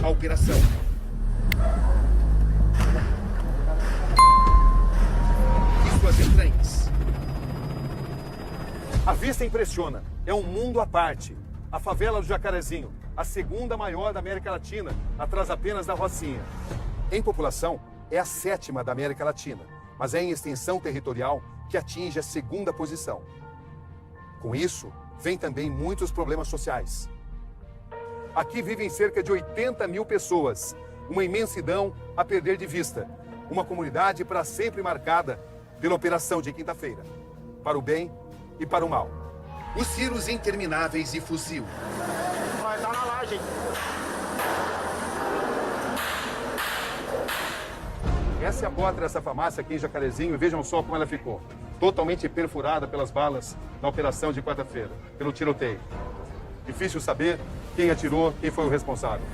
a operação. E suas entranhas. A vista impressiona. É um mundo à parte. A favela do Jacarezinho, a segunda maior da América Latina, atrás apenas da Rocinha. Em população, é a 7ª da América Latina, mas é em extensão territorial que atinge a 2ª posição. Com isso, vem também muitos problemas sociais. Aqui vivem cerca de 80 mil pessoas, uma imensidão a perder de vista. Uma comunidade para sempre marcada pela operação de quinta-feira, para o bem e para o mal. Os tiros intermináveis e fuzil. Vai estar na laje. Essa é a porta dessa farmácia aqui em Jacarezinho e vejam só como ela ficou. Totalmente perfurada pelas balas na operação de quarta-feira, pelo tiroteio. Difícil saber quem atirou, quem foi o responsável.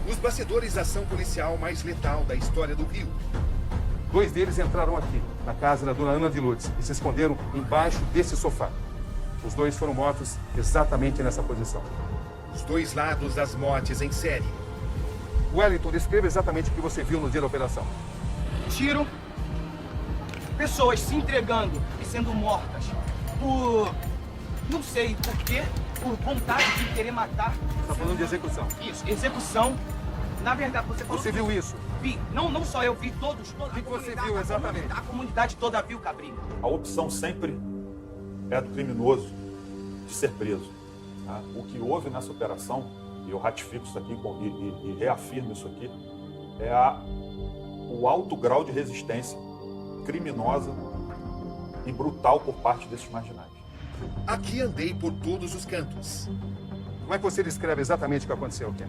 Nos bastidores da ação policial mais letal da história do Rio. 2 deles entraram aqui, na casa da dona Ana de Lourdes, e se esconderam embaixo desse sofá. Os 2 foram mortos exatamente nessa posição. Os 2 lados das mortes em série. Wellington, descreva exatamente o que você viu no dia da operação. Tiro, pessoas se entregando e sendo mortas por, não sei por quê, por vontade de querer matar. Você está falando de execução. Isso, execução. Na verdade, você falou... Você viu isso? Vi. Não só eu vi, todos. O que você viu exatamente? A comunidade toda viu, Cabrinho. A opção sempre é do criminoso de ser preso. Tá? O que houve nessa operação, e eu ratifico isso aqui e reafirmo isso aqui, é o alto grau de resistência criminosa e brutal por parte desses marginais. Aqui andei por todos os cantos. Como é que você descreve exatamente o que aconteceu, Ken?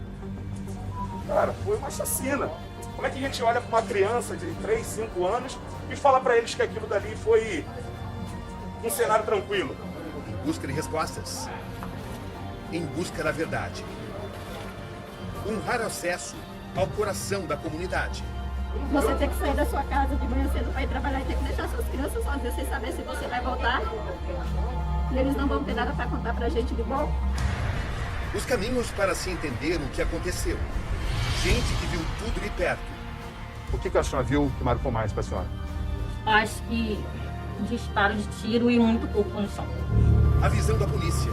Cara, foi uma chacina. Como é que a gente olha para uma criança de 3, 5 anos e fala para eles que aquilo dali foi um cenário tranquilo? Em busca de respostas. Em busca da verdade. Um raro acesso ao coração da comunidade. Você tem que sair da sua casa de manhã cedo para ir trabalhar e tem que deixar suas crianças sozinhas sem saber se você vai voltar. E eles não vão ter nada para contar pra gente de bom. Os caminhos para se entender o que aconteceu. Gente que viu tudo de perto. O que a senhora viu que marcou mais para a senhora? Acho que disparo de tiro e muito pouco munição. A visão da polícia.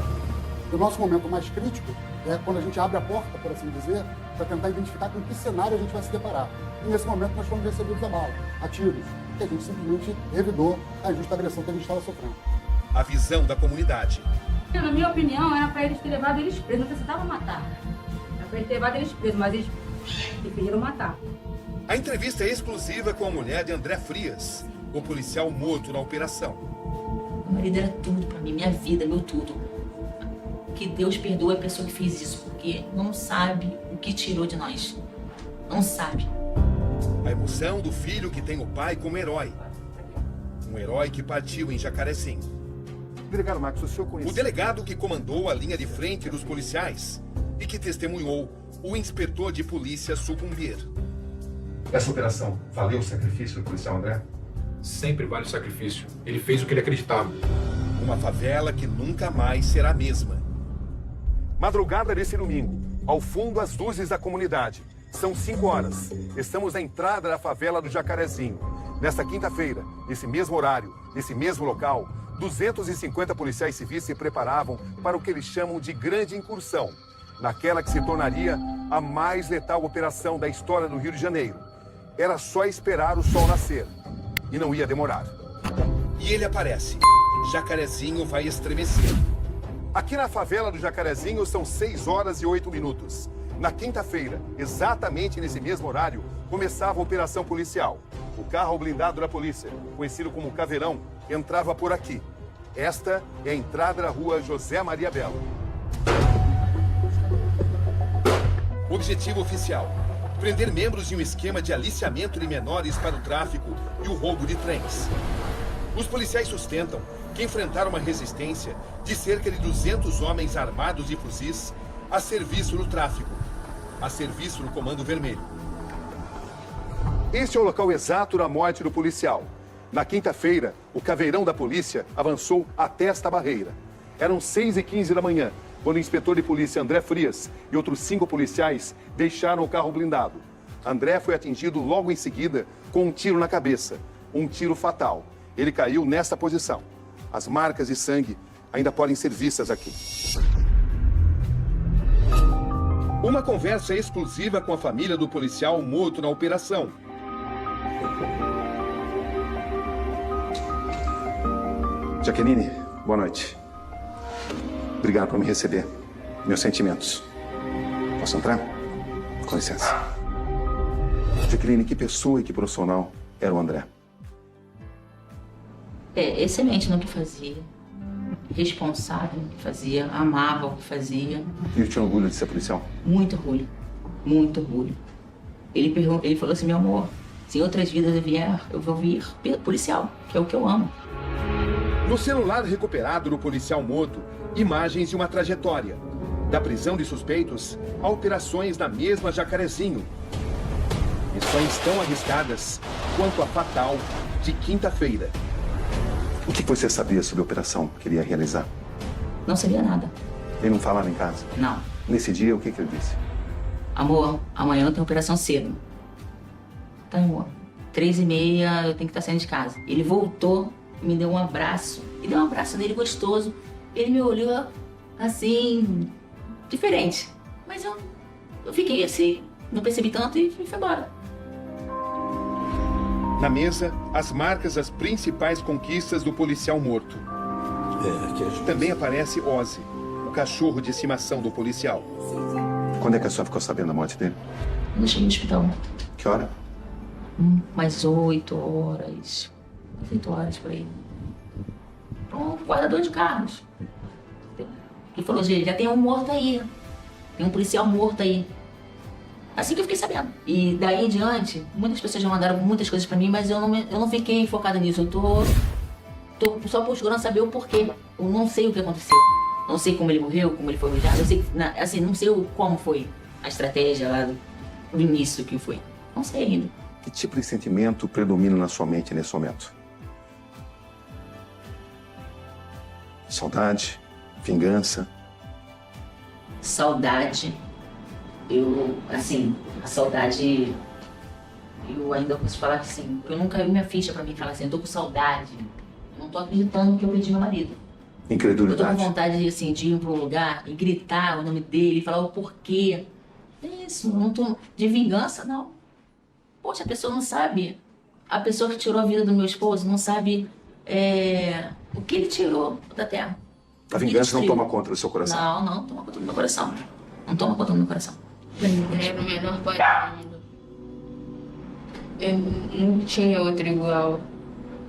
O nosso momento mais crítico é quando a gente abre a porta, por assim dizer, para tentar identificar com que cenário a gente vai se deparar. E nesse momento nós fomos recebidos a bala, a tiros, que a gente simplesmente revidou a injusta agressão que a gente estava sofrendo. A visão da comunidade. Na minha opinião, era para eles terem levado eles presos, não precisava matar. Era para eles terem levado eles presos, mas eles preferiram matar. A entrevista é exclusiva com a mulher de André Frias, o policial morto na operação. Meu marido era tudo para mim, minha vida, meu tudo. Que Deus perdoe a pessoa que fez isso, porque não sabe o que tirou de nós. Não sabe. A emoção do filho que tem o pai como herói. Um herói que partiu em Jacarezinho. Delegado Marcos, o senhor conhece... O delegado que comandou a linha de frente dos policiais e que testemunhou o inspetor de polícia sucumbir. Essa operação valeu o sacrifício do policial André? Sempre vale o sacrifício. Ele fez o que ele acreditava. Uma favela que nunca mais será a mesma. Madrugada desse domingo, ao fundo as luzes da comunidade. São 5 horas. Estamos na entrada da favela do Jacarezinho. Nesta quinta-feira, nesse mesmo horário, nesse mesmo local, 250 policiais civis se preparavam para o que eles chamam de grande incursão, naquela que se tornaria a mais letal operação da história do Rio de Janeiro. Era só esperar o sol nascer. E não ia demorar. E ele aparece. Jacarezinho vai estremecer. Aqui na favela do Jacarezinho são 6 horas e 8 minutos. Na quinta-feira, exatamente nesse mesmo horário, começava a operação policial. O carro blindado da polícia, conhecido como Caveirão, entrava por aqui. Esta é a entrada da rua José Maria Belo. Objetivo oficial: prender membros de um esquema de aliciamento de menores para o tráfico e o roubo de trens. Os policiais sustentam que enfrentaram uma resistência de cerca de 200 homens armados de fuzis a serviço do tráfico, a serviço do Comando Vermelho. Este é o local exato da morte do policial. Na quinta-feira, o Caveirão da polícia avançou até esta barreira. Eram 6h15 da manhã, quando o inspetor de polícia André Frias e outros 5 policiais deixaram o carro blindado. André foi atingido logo em seguida com um tiro na cabeça, um tiro fatal. Ele caiu nesta posição. As marcas de sangue ainda podem ser vistas aqui. Uma conversa exclusiva com a família do policial morto na operação. Jaqueline, boa noite. Obrigado por me receber. Meus sentimentos. Posso entrar? Com licença. Jaqueline, que pessoa e que profissional era o André? Excelente no que fazia. Responsável no que fazia. Amava o que fazia. E tinha orgulho de ser policial? Muito orgulho. Muito orgulho. Ele falou assim, meu amor, se em outras vidas eu vier, eu vou vir policial, que é o que eu amo. No celular recuperado do policial morto, imagens de uma trajetória. Da prisão de suspeitos a operações na mesma Jacarezinho. Missões tão arriscadas quanto a fatal de quinta-feira. O que você sabia sobre a operação que ele ia realizar? Não sabia nada. Ele não falava em casa? Não. Nesse dia, o que ele disse? Amor, amanhã tem operação cedo. Tá, amor. 3h30 eu tenho que estar saindo de casa. Ele voltou, me deu um abraço. E deu um abraço dele gostoso. Ele me olhou assim, diferente. Mas eu fiquei assim, não percebi tanto e fui embora. Na mesa, as marcas das principais conquistas do policial morto. Também aparece Ozzy, o cachorro de estimação do policial. Quando é que a senhora ficou sabendo da morte dele? Eu cheguei no hospital. Que hora? Mais 8 horas. 8 horas por aí. Um guardador de carros. Ele falou, gente, já tem um morto aí. Tem um policial morto aí. Assim que eu fiquei sabendo. E daí em diante, muitas pessoas já mandaram muitas coisas pra mim, mas eu não fiquei focada nisso. Eu tô só procurando saber o porquê. Eu não sei o que aconteceu. Não sei como ele morreu, como ele foi arrojado. Eu sei, assim, não sei como foi a estratégia lá do início que foi. Não sei ainda. Que tipo de sentimento predomina na sua mente nesse momento? Saudade? Vingança? Saudade. A saudade, eu ainda posso falar assim, eu nunca vi minha ficha pra mim falar assim, eu tô com saudade. Eu não tô acreditando que eu perdi meu marido. Incredulidade? Eu tô com vontade assim, de ir pra um lugar e gritar o nome dele, falar o porquê. É isso, não tô de vingança, não. Poxa, a pessoa não sabe. A pessoa que tirou a vida do meu esposo não sabe o que ele tirou da terra. A vingança não toma conta do seu coração? Não toma conta do meu coração. Não toma conta do meu coração. Era o menor pai do mundo. Eu não tinha outro igual.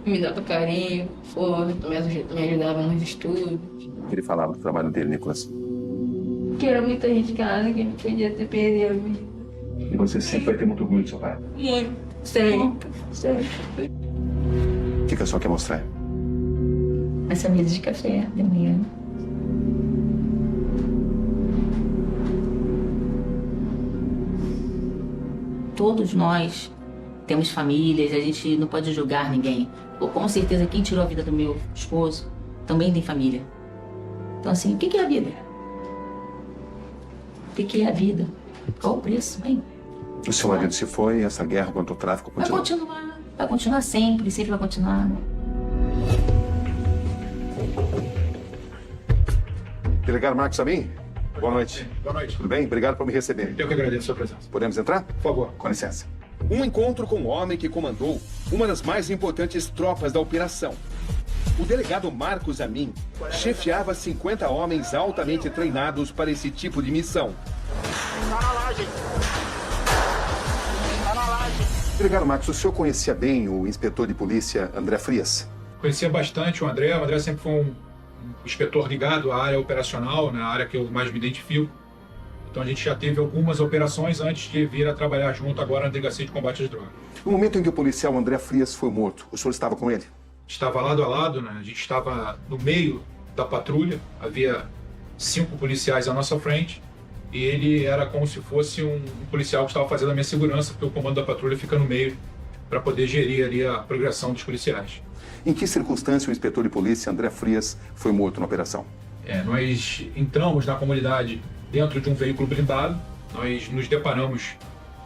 Me dava carinho, conforto, me ajudava nos estudos. Ele falava do trabalho dele, Nicolas. Que era muito arriscado, que não podia ter perdido a vida. E você sempre vai ter muito orgulho do seu pai? Muito. Sempre. O que a senhora quer mostrar? Essa mesa de café de manhã. Todos nós temos famílias, a gente não pode julgar ninguém. Com certeza, quem tirou a vida do meu esposo também tem família. Então, assim, o que é a vida? O que é a vida? Qual o preço, hein? O seu marido se foi e essa guerra contra o tráfico continua? Vai continuar sempre vai continuar. Delegado Marcos Amin, boa noite. Boa noite. Tudo bem? Obrigado por me receber. Eu que agradeço a sua presença. Podemos entrar? Por favor. Com licença. Um encontro com o homem que comandou uma das mais importantes tropas da operação. O delegado Marcos Amin chefiava 50 homens altamente treinados para esse tipo de missão. Delegado Marcos, o senhor conhecia bem o inspetor de polícia André Frias? Conhecia bastante o André. O André sempre foi um inspetor ligado à área operacional, na área que eu mais me identifico. Então a gente já teve algumas operações antes de vir a trabalhar junto agora na Delegacia de Combate às Drogas. No momento em que o policial André Frias foi morto, o senhor estava com ele? Estava lado a lado, né? A gente estava no meio da patrulha, havia 5 policiais à nossa frente e ele era como se fosse um policial que estava fazendo a minha segurança, porque o comando da patrulha fica no meio para poder gerir ali a progressão dos policiais. Em que circunstância o inspetor de polícia André Frias foi morto na operação? Nós entramos na comunidade dentro de um veículo blindado, nós nos deparamos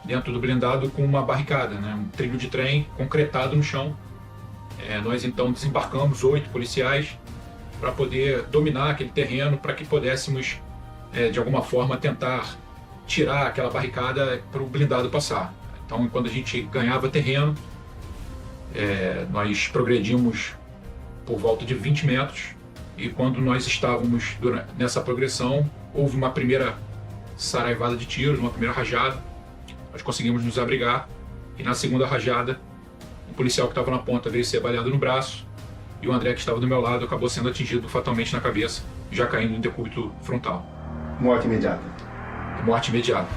dentro do blindado com uma barricada, né? Um trilho de trem concretado no chão. Nós então desembarcamos 8 policiais para poder dominar aquele terreno, para que pudéssemos, de alguma forma, tentar tirar aquela barricada para o blindado passar. Então, quando a gente ganhava terreno, nós progredimos por volta de 20 metros, e quando nós estávamos nessa progressão, houve uma primeira saraivada de tiros, uma primeira rajada. Nós conseguimos nos abrigar, e na segunda rajada, o policial que estava na ponta veio ser baleado no braço, e o André, que estava do meu lado, acabou sendo atingido fatalmente na cabeça, já caindo em decúbito frontal. Morte imediata. Morte imediata.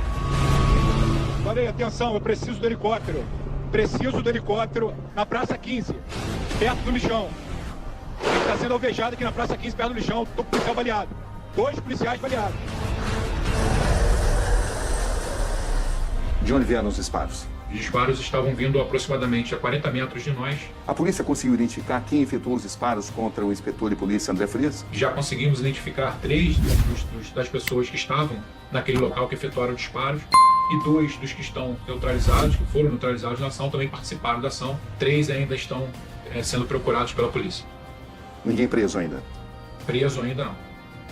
Falei, atenção, eu preciso do helicóptero. Preciso do helicóptero na Praça 15, perto do lixão. Ele está sendo alvejado aqui na Praça 15, perto do lixão. Tô com o policial baleado. 2 policiais baleados. De onde vieram os disparos? Os disparos estavam vindo aproximadamente a 40 metros de nós. A polícia conseguiu identificar quem efetuou os disparos contra o inspetor de polícia André Frias? Já conseguimos identificar 3 das pessoas que estavam naquele local que efetuaram disparos, e 2 dos que estão neutralizados, que foram neutralizados na ação, também participaram da ação. 3 ainda estão sendo procurados pela polícia. Ninguém preso ainda? Preso ainda não.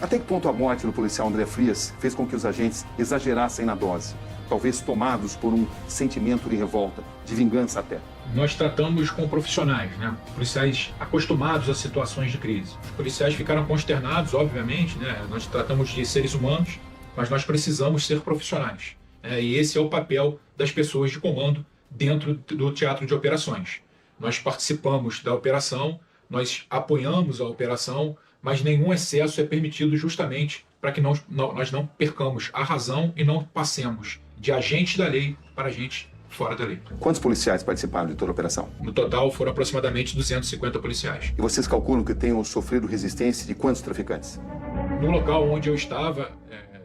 Até que ponto a morte do policial André Frias fez com que os agentes exagerassem na dose? Talvez tomados por um sentimento de revolta, de vingança até. Nós tratamos com profissionais, né? Policiais acostumados a situações de crise. Os policiais ficaram consternados, obviamente, né? Nós tratamos de seres humanos, mas nós precisamos ser profissionais. E esse é o papel das pessoas de comando dentro do teatro de operações. Nós participamos da operação, nós apoiamos a operação, mas nenhum excesso é permitido justamente para que nós não percamos a razão e não passemos de agentes da lei para agentes fora da lei. Quantos policiais participaram de toda a operação? No total foram aproximadamente 250 policiais. E vocês calculam que tenham sofrido resistência de quantos traficantes? No local onde eu estava,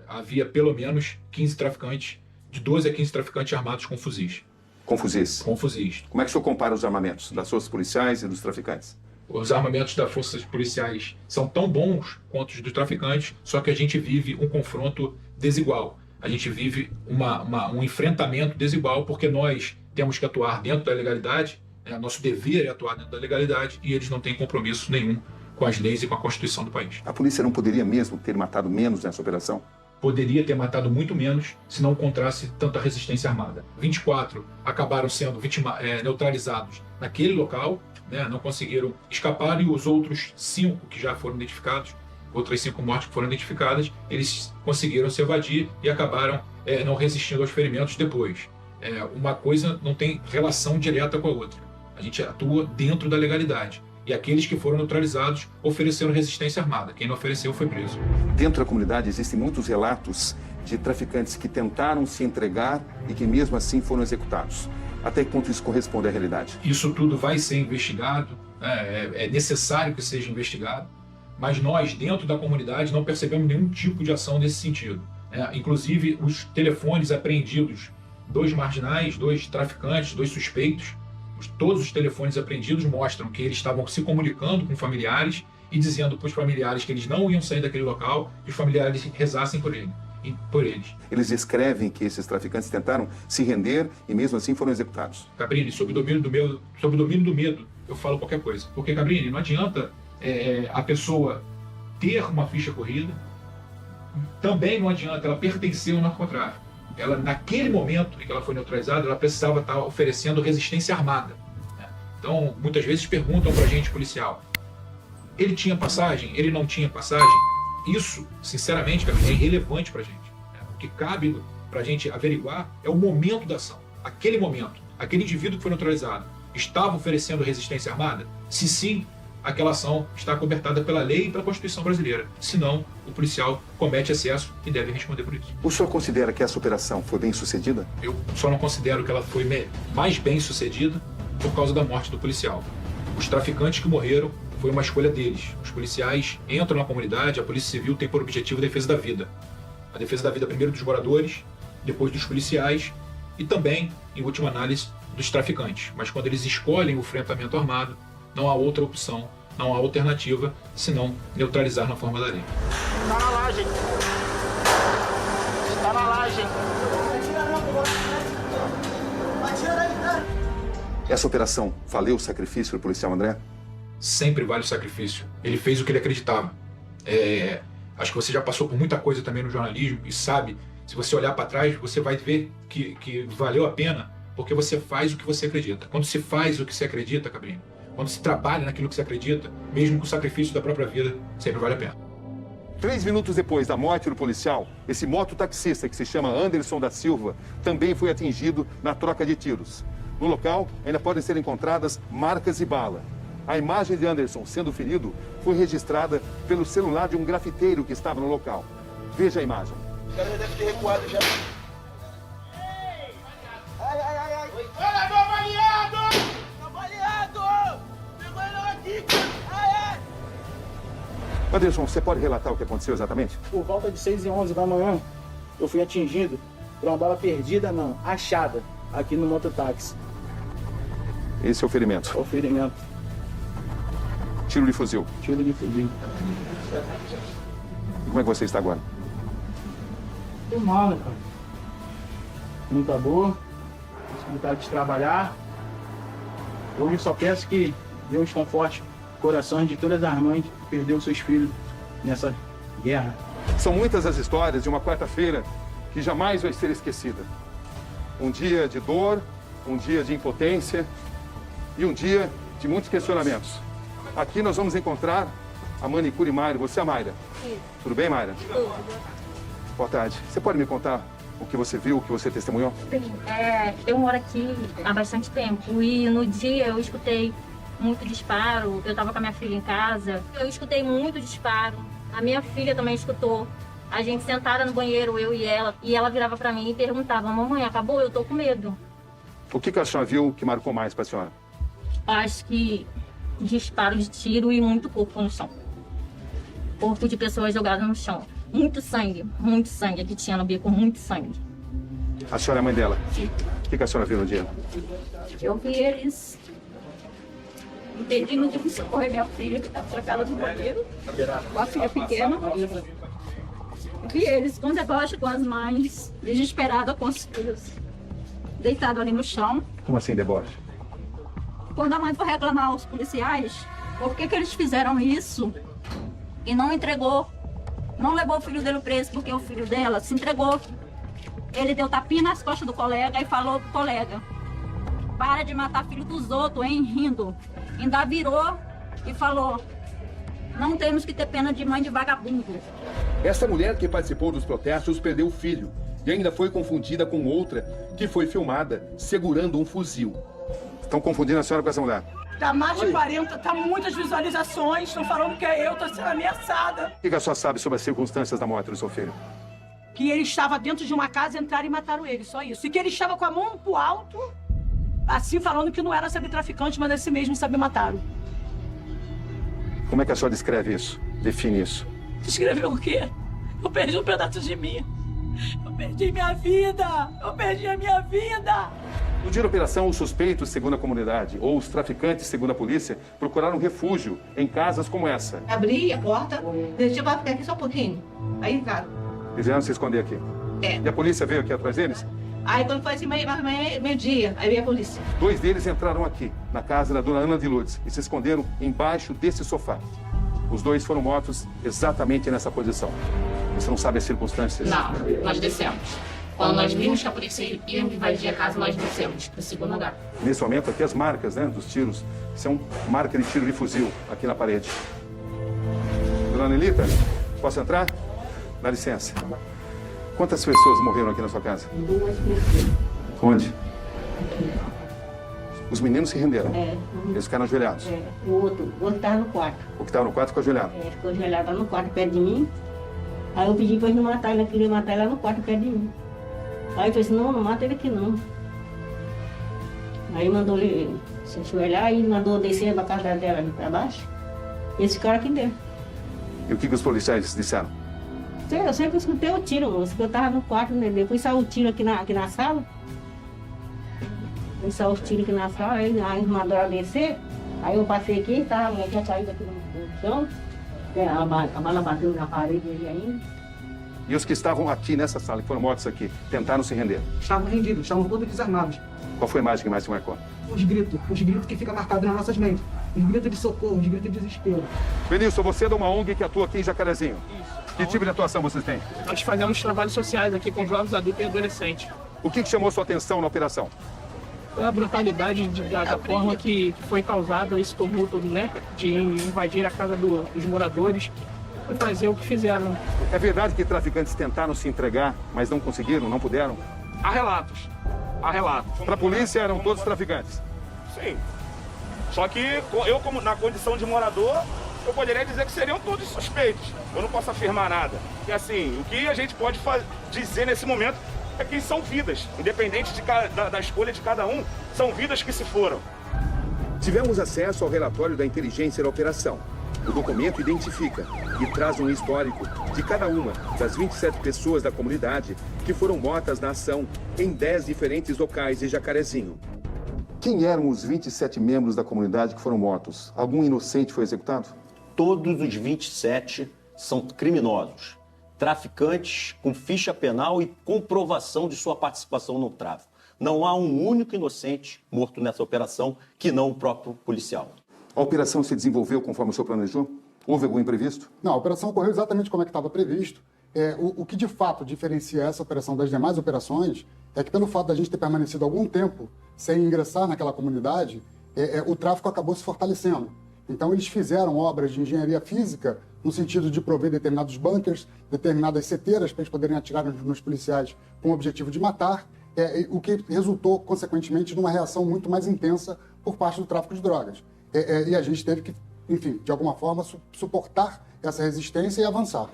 havia pelo menos 15 traficantes, de 12 a 15 traficantes armados com fuzis. Com fuzis? Com fuzis. Como é que o senhor compara os armamentos das forças policiais e dos traficantes? Os armamentos das forças policiais são tão bons quanto os dos traficantes, só que a gente vive um confronto desigual. A gente vive um enfrentamento desigual, porque nós temos que atuar dentro da legalidade, né? Nosso dever é atuar dentro da legalidade, e eles não têm compromisso nenhum com as leis e com a Constituição do país. A polícia não poderia mesmo ter matado menos nessa operação? Poderia ter matado muito menos se não encontrasse tanta resistência armada. 24 acabaram sendo neutralizados naquele local, né? Não conseguiram escapar, e os outros 5 que já foram identificados, outras 5 mortes que foram identificadas, eles conseguiram se evadir e acabaram não resistindo aos ferimentos depois. Uma coisa não tem relação direta com a outra. A gente atua dentro da legalidade. E aqueles que foram neutralizados ofereceram resistência armada. Quem não ofereceu foi preso. Dentro da comunidade existem muitos relatos de traficantes que tentaram se entregar e que mesmo assim foram executados. Até que ponto isso corresponde à realidade? Isso tudo vai ser investigado, né? É necessário que seja investigado, mas nós, dentro da comunidade, não percebemos nenhum tipo de ação nesse sentido. Inclusive, os telefones apreendidos, 2 marginais, 2 traficantes, 2 suspeitos, todos os telefones apreendidos mostram que eles estavam se comunicando com familiares e dizendo para os familiares que eles não iam sair daquele local, que os familiares rezassem por eles. Eles descrevem que esses traficantes tentaram se render e mesmo assim foram executados. Cabrini, sob o domínio do medo, eu falo qualquer coisa. Porque, Cabrini, não adianta a pessoa ter uma ficha corrida, também não adianta ela pertencer ao narcotráfico. Ela, naquele momento em que ela foi neutralizada, ela precisava estar oferecendo resistência armada. Então, muitas vezes perguntam para a gente, policial, ele tinha passagem? Ele não tinha passagem? Isso, sinceramente, é irrelevante para a gente. O que cabe para a gente averiguar é o momento da ação. Aquele momento, aquele indivíduo que foi neutralizado, estava oferecendo resistência armada? Se sim, aquela ação está cobertada pela lei e pela Constituição brasileira. Senão, o policial comete excesso e deve responder por isso. O senhor considera que essa operação foi bem sucedida? Eu só não considero que ela foi mais bem sucedida por causa da morte do policial. Os traficantes que morreram foi uma escolha deles. Os policiais entram na comunidade, a Polícia Civil tem por objetivo a defesa da vida. A defesa da vida primeiro dos moradores, depois dos policiais e também, em última análise, dos traficantes. Mas quando eles escolhem o enfrentamento armado, não há outra opção Não há alternativa senão neutralizar na forma da lei. Está na laje. Está na laje. Essa operação valeu o sacrifício do policial André? Sempre vale o sacrifício. Ele fez o que ele acreditava. Acho que você já passou por muita coisa também no jornalismo e sabe, se você olhar para trás, você vai ver que valeu a pena, porque você faz o que você acredita. Quando se faz o que se acredita, Cabrinho, quando se trabalha naquilo que se acredita, mesmo com o sacrifício da própria vida, sempre vale a pena. 3 minutos depois da morte do policial, esse mototaxista, que se chama Anderson da Silva, também foi atingido na troca de tiros. No local, ainda podem ser encontradas marcas de bala. A imagem de Anderson sendo ferido foi registrada pelo celular de um grafiteiro que estava no local. Veja a imagem. O cara já deve ter recuado já. Ai, ai, ai, ai. Olha, meu baleado! Meu baleado! Pegou ele aqui! Ai, ai! Anderson, você pode relatar o que aconteceu exatamente? Por volta de 6h11 da manhã, eu fui atingido por uma bala perdida, não, achada, aqui no mototáxi. Esse é o ferimento? O ferimento. Tiro de fuzil? Tiro de fuzil. E como é que você está agora? Tô mal, né, cara? Não tá boa. Possibilidade de trabalhar. Hoje só peço que Deus conforte corações de todas as mães que perderam seus filhos nessa guerra. São muitas as histórias de uma quarta-feira que jamais vai ser esquecida. Um dia de dor, um dia de impotência e um dia de muitos questionamentos. Aqui nós vamos encontrar a manicure Mayra. Você é a Mayra? Sim. Tudo bem, Mayra? Tudo. Boa tarde. Você pode me contar o que você viu, o que você testemunhou? Sim. Eu moro aqui há bastante tempo e no dia eu escutei muito disparo. Eu estava com a minha filha em casa. Eu escutei muito disparo. A minha filha também escutou. A gente sentada no banheiro, eu e ela virava para mim e perguntava: mamãe, acabou? Eu tô com medo. O que a senhora viu que marcou mais para a senhora? Acho que disparo de tiro e muito corpo no chão. Corpo de pessoas jogadas no chão. Muito sangue que tinha no bico, muito sangue. A senhora é a mãe dela? Sim. O que a senhora viu no dia? Eu vi eles impedindo de socorrer minha filha, que estava trancada no banheiro, com a filha pequena. Vi eles com deboche com as mães, desesperada com os filhos, deitado ali no chão. Como assim, deboche? Quando a mãe foi reclamar aos policiais, por que eles fizeram isso e não entregou, não levou o filho dele preso, porque o filho dela se entregou. Ele deu tapinha nas costas do colega e falou pro colega: para de matar filho dos outros, hein, rindo. Ainda virou e falou: não temos que ter pena de mãe de vagabundo. Essa mulher que participou dos protestos perdeu o filho e ainda foi confundida com outra que foi filmada segurando um fuzil. Estão confundindo a senhora com essa mulher? Tá mais de 40, tá muitas visualizações, estão falando que é eu, tô sendo ameaçada. O que a senhora sabe sobre as circunstâncias da morte do seu filho? Que ele estava dentro de uma casa, entraram e mataram ele, só isso. E que ele estava com a mão pro alto, assim falando que não era saber traficante, mas esse mesmo saber mataram. Como é que a senhora descreve isso? Define isso? Descreveu o quê? Eu perdi um pedaço de mim. Eu perdi minha vida! Eu perdi a minha vida! No dia da operação, os suspeitos, segundo a comunidade, ou os traficantes, segundo a polícia, procuraram refúgio em casas como essa. Abri a porta, deixei pra ficar aqui só um pouquinho. Aí entraram. Eles vieram se esconder aqui. É. E a polícia veio aqui atrás deles? Aí quando foi assim, meio-dia, aí veio a polícia. 2 deles entraram aqui, na casa da dona Ana de Lourdes, e se esconderam embaixo desse sofá. Os 2 foram mortos exatamente nessa posição. Você não sabe as circunstâncias? Não, nós descemos. Quando nós vimos que a polícia ia invadir a casa, nós descemos para o segundo andar. Nesse momento aqui, as marcas, né, dos tiros, são marca de tiro de fuzil aqui na parede. Dona Nelita, posso entrar? Dá licença. Quantas pessoas morreram aqui na sua casa? 2 pessoas. Onde? Os meninos se renderam? É. Eles ficaram ajoelhados? É. O outro estava no quarto. O que estava no quarto ficou ajoelhado? É, ficou ajoelhado lá no quarto, perto de mim. Aí eu pedi para ele não matar, ele queria matar ele lá no quarto, perto de mim. Aí eu falei assim: não mata ele aqui não. Aí mandou ele se ajoelhar e mandou descer da casa dela ali para baixo. E esse cara aqui dentro. E o que os policiais disseram? Eu sempre escutei o tiro, moço, que eu tava no quarto, né? Depois saiu o tiro aqui na sala. Depois saiu o tiro aqui na sala, aí mandaram ela descer. Aí eu passei aqui, tá, a mulher tinha saído aqui no chão, a bala bateu na parede ali ainda. E os que estavam aqui nessa sala, que foram mortos aqui, tentaram se render? Estavam rendidos, estavam todos desarmados. Qual foi a imagem que mais te marcou? Os gritos que ficam marcados nas nossas mentes. Os gritos de socorro, os gritos de desespero. Benilson, você é de uma ONG que atua aqui em Jacarezinho. Isso. Que tipo de atuação vocês têm? Nós fazemos trabalhos sociais aqui com jovens, adultos e adolescentes. O que chamou sua atenção na operação? A brutalidade da forma que foi causado esse tumulto, né? De invadir a casa dos moradores e fazer o que fizeram. É verdade que traficantes tentaram se entregar, mas não conseguiram, não puderam? Há relatos. Para a polícia eram todos traficantes? Sim. Só que eu, como na condição de morador, eu poderia dizer que seriam todos suspeitos. Eu não posso afirmar nada. E assim, o que a gente pode dizer nesse momento é que são vidas, independente da escolha de cada um, são vidas que se foram. Tivemos acesso ao relatório da inteligência da operação. O documento identifica e traz um histórico de cada uma das 27 pessoas da comunidade que foram mortas na ação em 10 diferentes locais de Jacarezinho. Quem eram os 27 membros da comunidade que foram mortos? Algum inocente foi executado? Todos os 27 são criminosos, traficantes com ficha penal e comprovação de sua participação no tráfico. Não há um único inocente morto nessa operação que não o próprio policial. A operação se desenvolveu conforme o senhor planejou? Houve algum imprevisto? Não, a operação ocorreu exatamente como é que estava previsto. O que de fato diferencia essa operação das demais operações é que pelo fato da gente ter permanecido algum tempo sem ingressar naquela comunidade, o tráfico acabou se fortalecendo. Então eles fizeram obras de engenharia física no sentido de prover determinados bunkers, determinadas seteiras para eles poderem atirar nos policiais com o objetivo de matar, o que resultou, consequentemente, numa reação muito mais intensa por parte do tráfico de drogas. E a gente teve que, enfim, de alguma forma, suportar essa resistência e avançar.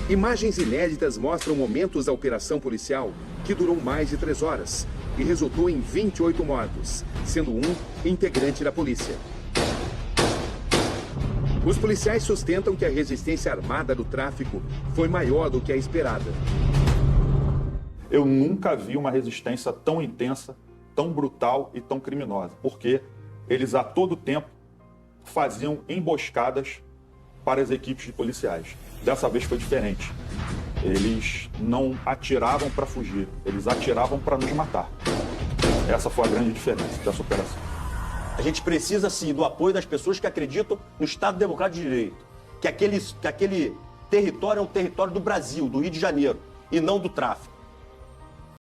Imagens inéditas mostram momentos da operação policial que durou mais de 3 horas e resultou em 28 mortos, sendo um integrante da polícia. Os policiais sustentam que a resistência armada do tráfico foi maior do que a esperada. Eu nunca vi uma resistência tão intensa, tão brutal e tão criminosa, porque eles a todo tempo faziam emboscadas para as equipes de policiais. Dessa vez foi diferente. Eles não atiravam para fugir, eles atiravam para nos matar. Essa foi a grande diferença dessa operação. A gente precisa, sim, do apoio das pessoas que acreditam no Estado Democrático de Direito, que aquele território é um território do Brasil, do Rio de Janeiro, e não do tráfico.